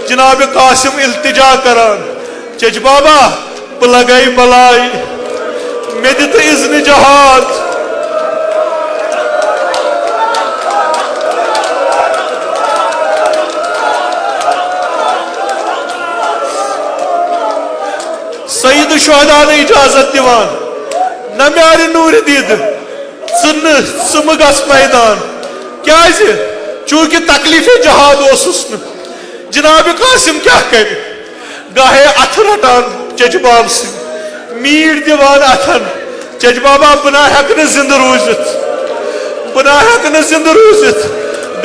जनाब कासिम इल्तिजा करान चच बाबा बह लगाई बलाई मे दित इज़्न जहाद। सईद शुहदा ने इजाजत दिवान न म्यार नूर दीद च गस मैदान क्या चूंकि तकलीफ जहाद जनाब कासिम क्या कर गाहे अथ रटान चच बाब सिंह मीट दिवान अथन चच बाबा बना हेक जिंद रूजित बना हेक जिंद रूजित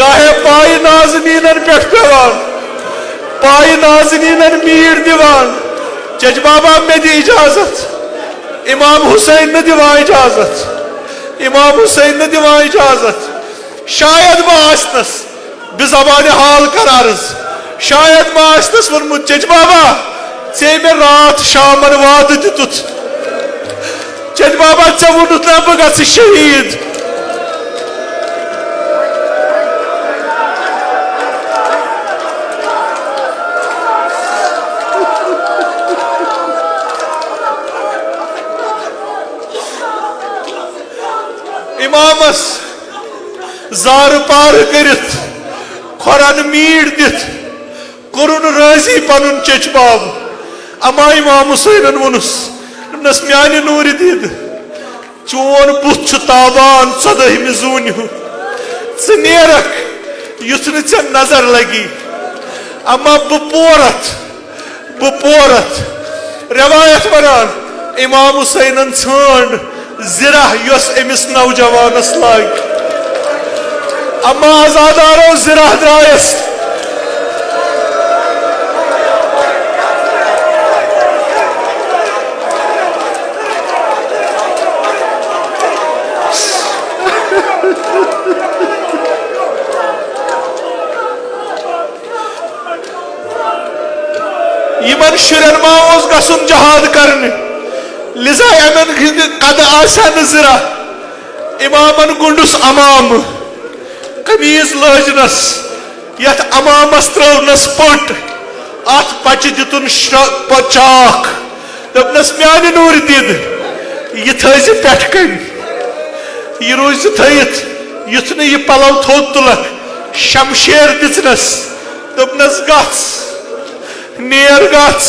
गाहे पाई नाजनीनन पे पेवान पाई नाजनीनन मीट दिवान चच बाबा मे दी इजाजत इमाम हुसैन ने दिवा इजाजत इमाम हुसैन ने दिवा इजाजत शायद बस बेजबान हाल कर अर्ज शायद बस वोनमुत चच बाबा ऐ मे रात शामन वाद दितुत चच बाबा ऐ वोनुत ना बह गि शहीद। इमामस जार पार करित खुरान मीट दित कोरुन राजी पनुन चच बाब अमा इमाम हुसैनन वोनुस नस म्यानि नूर दीद चोन बुथ ताबान 14 जून च नेरक युथ न चे नजर लगी अमा बह पोरत रवायत वनान इमाम हुसैनन छांड जिरा यस अमिस नौजवानस लाग अमा आजादारो जिरा द्रायस यमन शुरन मा गसुन जहाद करने लिजा यमन कद आसान जिरा इमामन गुंडुस अमाम कमीज लजनस यथ अमामस त्रवनस पट अत पच दितुन चाक दपनस म्यानि नूर दीद यह थज पेट कन यह रोज थत युथ न यह पलव थोद तुलक शमशेर दिनस दपनस गस नेर गस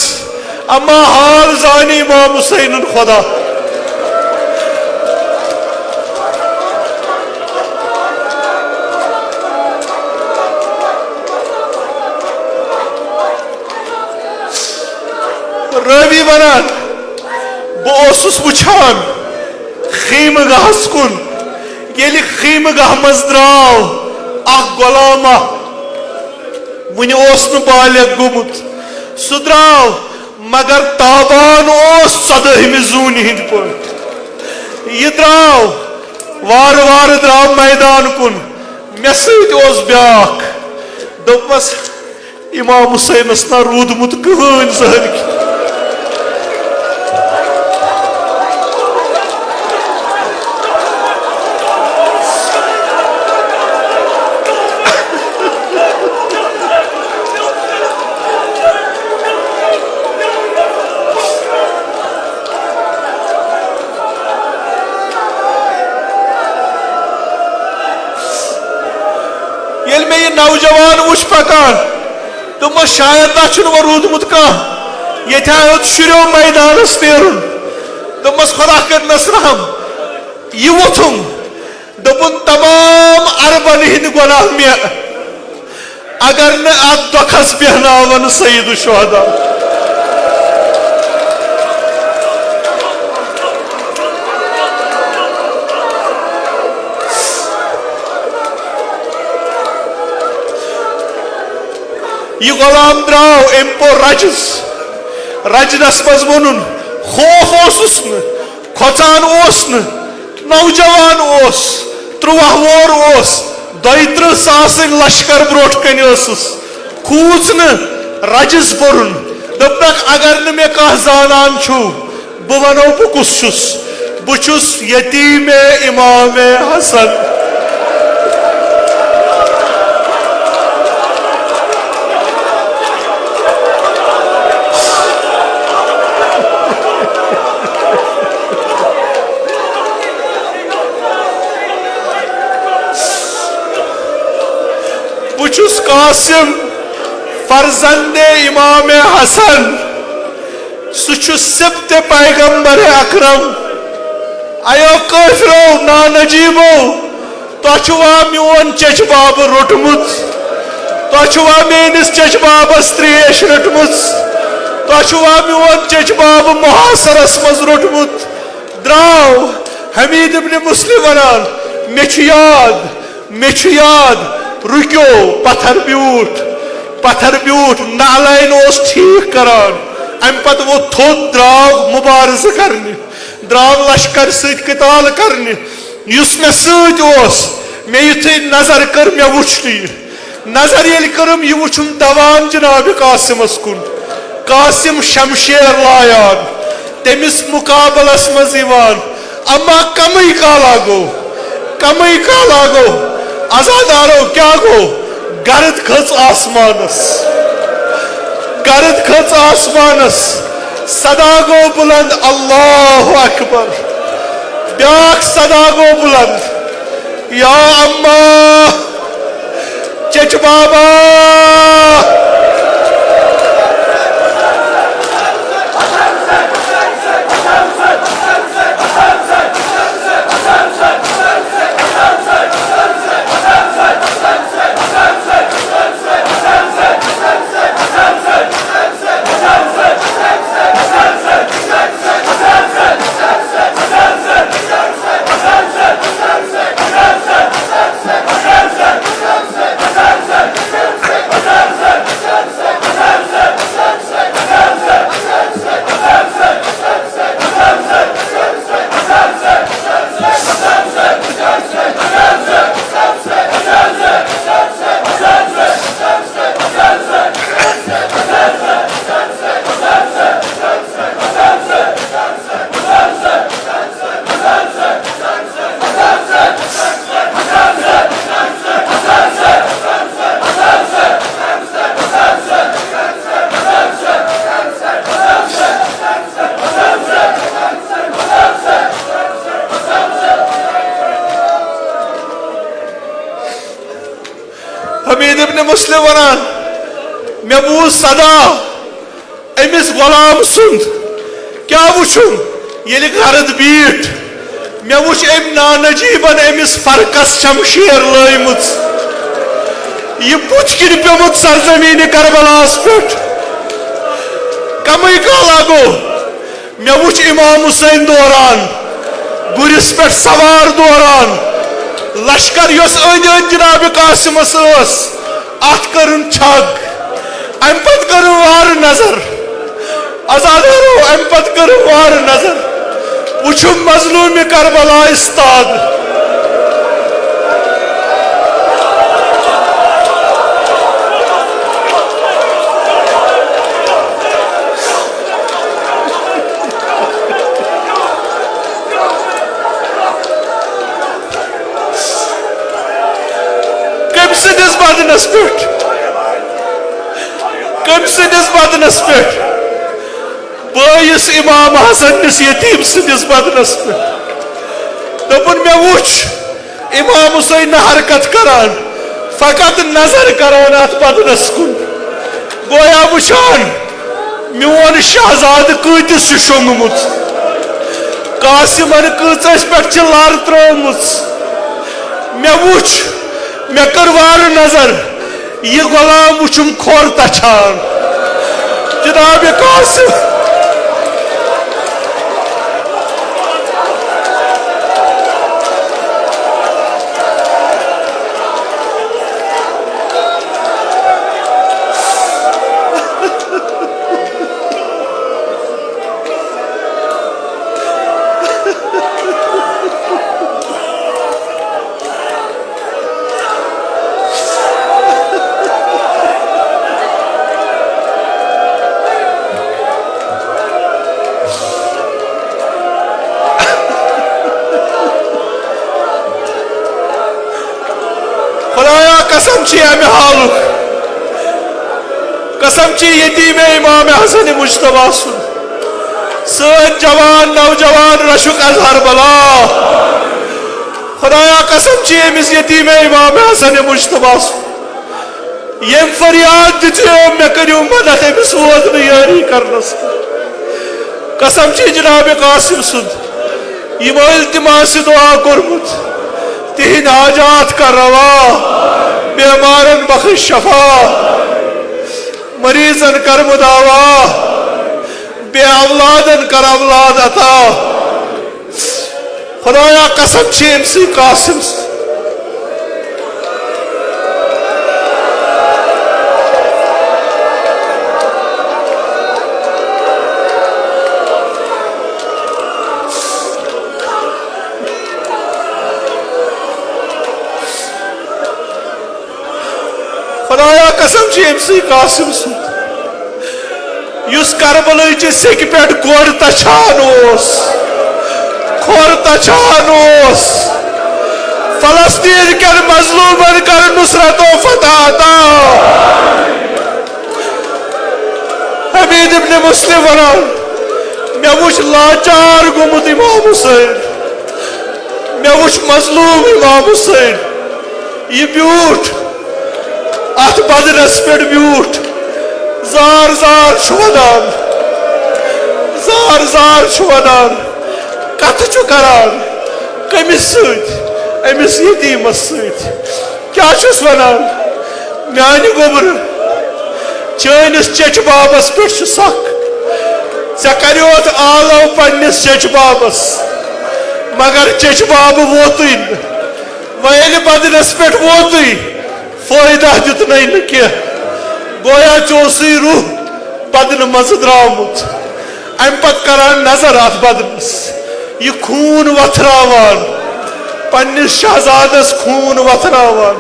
अमा हाल जानी इमाम हुसैन खुदा रवि वनान बह वुचान खीमगाहस कुन ये खीमगाह मज द्राव गुलामा वन बालिग गुमुत सह द्राव मगर ताबान 14 जून हिंद पे यह द्राव वार वार द्राव मैदान कुन मे सत ब्याख दपस इमाम हुसैनस ना रूदमुत कहन जहन नौजवान वुच पकान तुम शायद तथ वो रूदमुत कह ये शुरो मैदानस नेरुन दमस खुदा करनस रहम यह वोथुम दोपुन तमाम अरबन हिंद गुनाह मे अगर न अत दुखस बेहनावन सईद शुहदा यह गुलाम द्राव एम्पो रजनस मज वोनुन खौफ खोचान नौजवान 13 वोर 32,000 लश्कर ब्रोट कन खूच न रजस बोरुन दपक अगर न मे कह जानान छु बह वनो बह कुस बुछुस यतीम इमाम हसन कासिम फर्जंदे इमाम हसन सह सिब्त पैगंबर अकरम आयो काफिरो ना नजीबो तुआ मोन चच बाब रोटमुत तुआ मेनिस चच बाबस त्रेश रटमुत तुआ मोन चच बाब मुहासरस मज रोटमुत द्राव हमीद इब्न मुस्लिम वनान मे याद रुक्यो पत्थर ब्यूट नालाइन ठीक करान अम पत वो थोद द्राव मुबारज करने द्राव लश्कर सत कताल करने युस मे सत मे युथे नजर कर मे वुच नजर ये करम यह वुचुम दवान जनाब कासिमस कुन कासिम शमशेर लायान तमिस मुकाबलस मज अम्मा कमई काला गो अजादारो क्या गो गर्द खच आसमानस सदा गो बुलंद अल्लाह अकबर ब्याक सदा गो बुलंद या अम्मा चच बाबा हमीद इब्न मुस्लिम वनान मे बूज सदा अमिस गुलाम सुंद क्या वुचुम ये गर्द बीट मे वुच अम नानजीबन अमिस फरकस शमशेर लयमुत यह पुछ किन पेमुत सरजमीन करबलास पे कमई काला गो मे वुच इमाम हुसैन दौरान गुरिस पे सवार दौरान लश्कर अंद अंद जनाब कासिमस अत कर छग अम पत कर वार नजर आजादारो अम पत कर वार नजर वुचुम मजलूम करबला इस्ताद बदनस पे बस इमाम हसन यतीम सदिस बदनस पे दोपन मे वुच इमाम हुसैन हरकत करान फकत नजर करान अत बदनस कुन गोया वुचान मोन शहजाद कतिस शोंगमुत कासिमन कस पे लर त्रोमुत मे वुच मे कर वार नजर यह गुलाम वुचुम खोर तछान जनाब कासिम कसम यतीम इमाम हसन मुश्तबा सुन सत जवान नौजवान रशुक अजहर बला खुदाया कसम अमिस यतीम इमाम हसन मुश्तबा सुन यम फरियाद दियो मे करियो मदद अमिस वोत यारी करनस कसम जनाब कासिम सुद यमो इल्तिमास दुआ कोरमुत तिहिंद हाजात कर रवा बेमारन बख्श शफा मरीजन कर मुदावा बे औलादन कर औलाद अता खुदाया कसम से कासिम खुदाया कसम से कासिम युस करबल सेक पे गोर तछान खोर तछान फलस्तीन के मजलूमन कर नुसरत फतह अता हमीद इब्न मुस्लिम वनान मे वुच लाचार गुमुत इमाम हुसैन मे वुच मजलूम इमाम हुसैन यह ब्यूट अत बदनस पे ब्यूट जार जार वनान जार जार वनान कथ करान कमिस अमिस यतीमस क्या वनान मान गोबर चैनिस चच बाबस पे सख ऐ करोत आलव पन्निस चच बाबस मगर चच बाब वोत वह बदनस पे वोत फायदा दित कह गोया चोसी रूह बदन मज द्रामुत अम पत करान नजर अत बदनस यह खून वथरावान पन्निस शहजादस खून वथरावान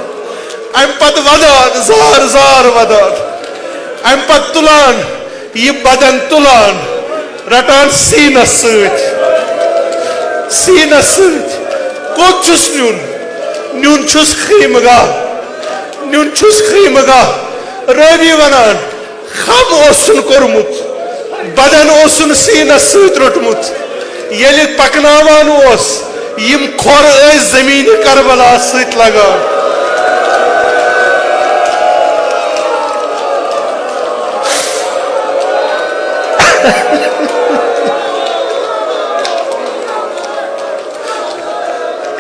अम पत वदान जार जार वदान अम पत तुलान यह बदन तुलान रटान सीनस कोत छुस न्यून छुस खीमगाह न्यून छुस खीमगाह रवि वनान खम ओसन कोरमुत बदन ओसन सीनस रोटमुत ये पकनावान ओस यम खोर जमीन करबला सत लगान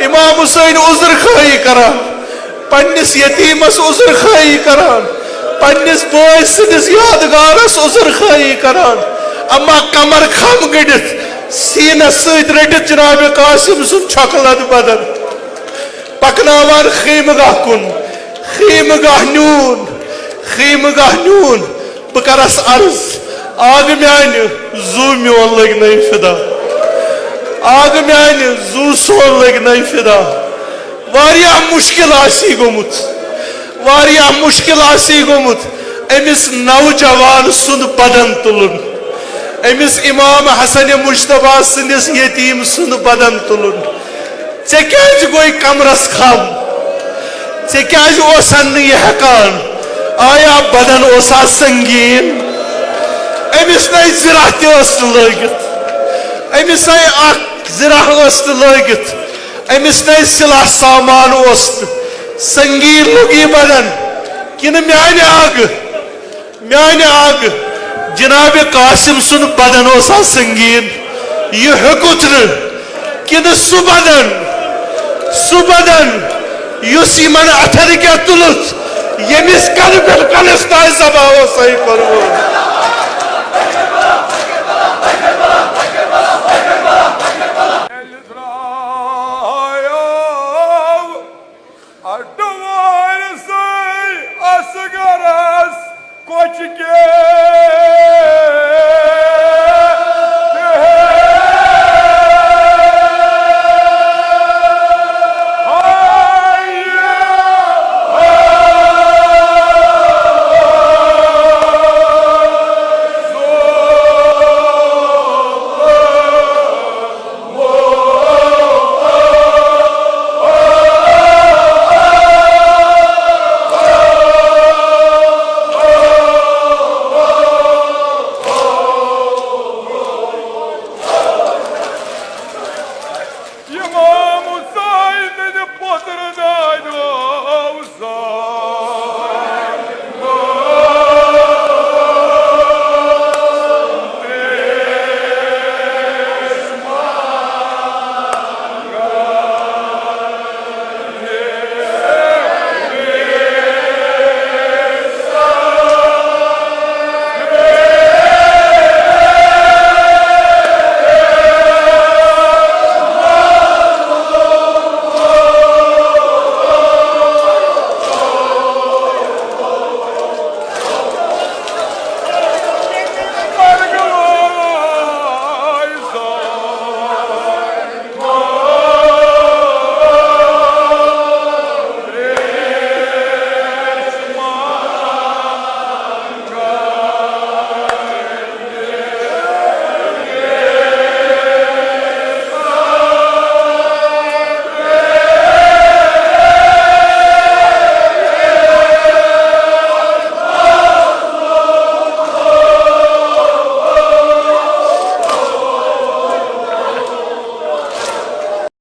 इमाम हुसैन उज़्र खाई करान पन्निस यतीमस उज़्र खाई करान पन्निस बोय सिंदिस यादगारस उज़्र खाई करान अम्मा कमर खम गड़ित सीनस सत रटित जनाब कासिम सुन छकलत बदन पकनावान खीमगाह कुन खीमगाह न्यून बकरस अर्ज आग मान जू मोन लग नई फिदा आग मान जू सोन लग नई फिदा वारिया मुश्किल आसी गोमुत वारिया मुश्किल आसी गोमुत अमिस नौजवान सुंद बदन तुलन अमिस इमाम हसन मुश्तबा सिंदिस यतीम सुंद बदन तुलन ऐ क्या गोई कमरस खम ऐ क्या ओसन यह हेकान आया बदन ओसा संगीन अमिस नई जिरा तगित अमिस जिरा लगित अमिस नई सिला सामान संगीन लोग यह बदन किन म्यान आग जनाब कासिम सुन बदन ओसा संगीन यह हेकुत किन सु बदन युस यमन अथर क्या तुलुत यमिस कल पे कलस ताय जबा सही करवो